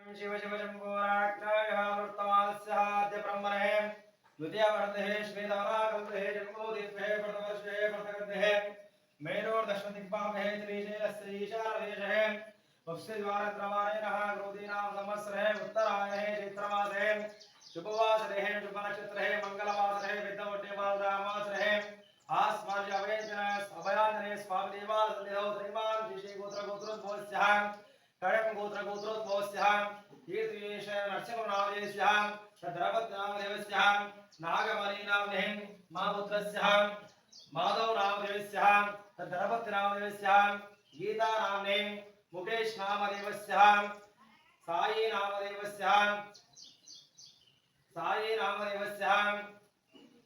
शिव शिव शंभोराज्ञावृत्तमानस्याद्य ब्रह्मणे द्वितीयवर्धे श्वेतवराकल्पे जन्मोदीपे प्रथमवर्षे प्रथमवर्धे मेरोर्दशदिग्भागे त्रिशैलस्य ईशानदेशे वप्सिद्वारद्रवारेणः क्रोधीनां संवत्सरे उत्तरायणे चैत्रमासे शुभवासरे शुभनक्षत्रे मङ्गलवासरे विद्मोट्यमासरे आस्मार्य अभयान्धने स्वामिदेवासन्निधौ श्रीमान् श्रीगोत्रगोत्रोद्भवस्यः कड़म गोत्र गोत्रोद्भवस्य कीर्तिवेश नरसिंहनामदेवस्य तद्रपत्नामदेवस्य नागमणिनामने मापुत्रस्य माधवनामदेवस्य तद्रपत्नामदेवस्य गीतानामने मुकेश नामदेवस्य साई नामदेवस्य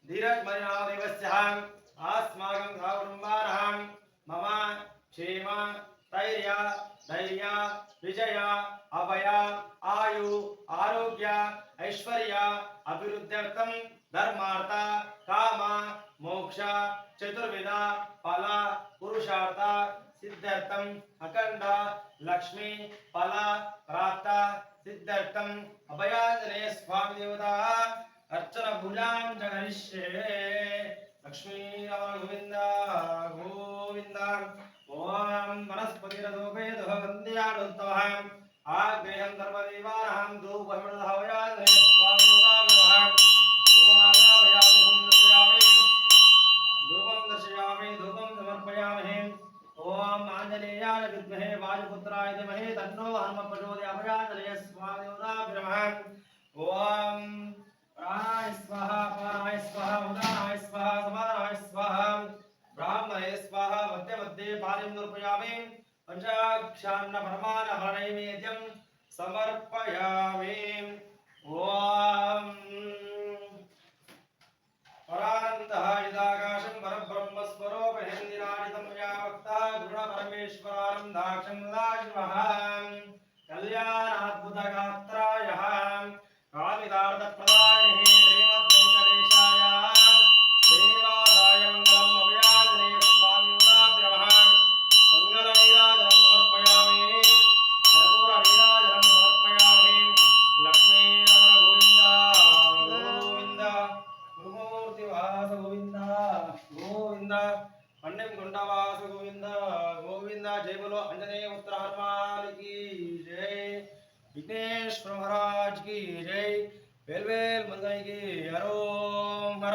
धीरजमणिनामदेवस्य आस्माकं सकुटुम्बानां मम क्षेम धैर्य विजय अभय आयु आरोग्य ऐश्वर्य अभिवृद्ध्यर्थं धर्मार्थ काम मोक्ष चतुर्विध फल पुरुषार्थ सिद्ध्यर्थं अखंड लक्ष्मी फल प्राप्त सिद्ध्यर्थं अभयाञ्जनेय स्वामी देवता अर्चन पूजां जगरिष्ये लक्ष्मी गोविंद गोविंद ओम वनस्पतिरदोपेदः वन्द्यानुत्तमः आग्नेयं धर्मदेवानां धूपमिदहवयान् स्वामिदाग्रहः धूपं समर्पयामि ओम आञ्जनेयाय विद्महे वायुपुत्राय धीमहि तन्नो हनुमत् प्रचोदयात् अभयाञ्जनेय स्वामिदेवताभ्यः ओम प्राणाय स्वाहा अपानाय स्वाहा उदानाय स्वाहा समानाय स्वाहा ब्राह्मणे स्वाहा मध्य मध्ये पारिं निर्पयामि पंचाक्षान्न परमान हरणैवेद्यं समर्पयामि ओम परानन्दः यदाकाशं परब्रह्म स्वरूपहेन्द्रादितं मया वक्ता गुरुपरमेश्वरानन्दाक्षं दाशिवः कल्याणाद्भुतगात्रायः कामितार्थप्रदायिने श्रीमद्वेङ्कटेशाय श्रीनिवासाय मङ्गलम् अभयाञ्जनेय स्वामिदेवताभ्यः मङ्गलनीराजनं समर्पयामि कर्पूरनीराजनं समर्पयामि लक्ष्मीरमण गोविन्द गोविन्द गुरुमूर्तिवास गोविन्द गोविन्द पण्डिम गुंडवास गोविन्द गोविन्द जय बोलो आंजनेय उत्तर हनुमान की जय विघ्नेश्वर महाराज की जय वेलवेल मंगई की हरोम हर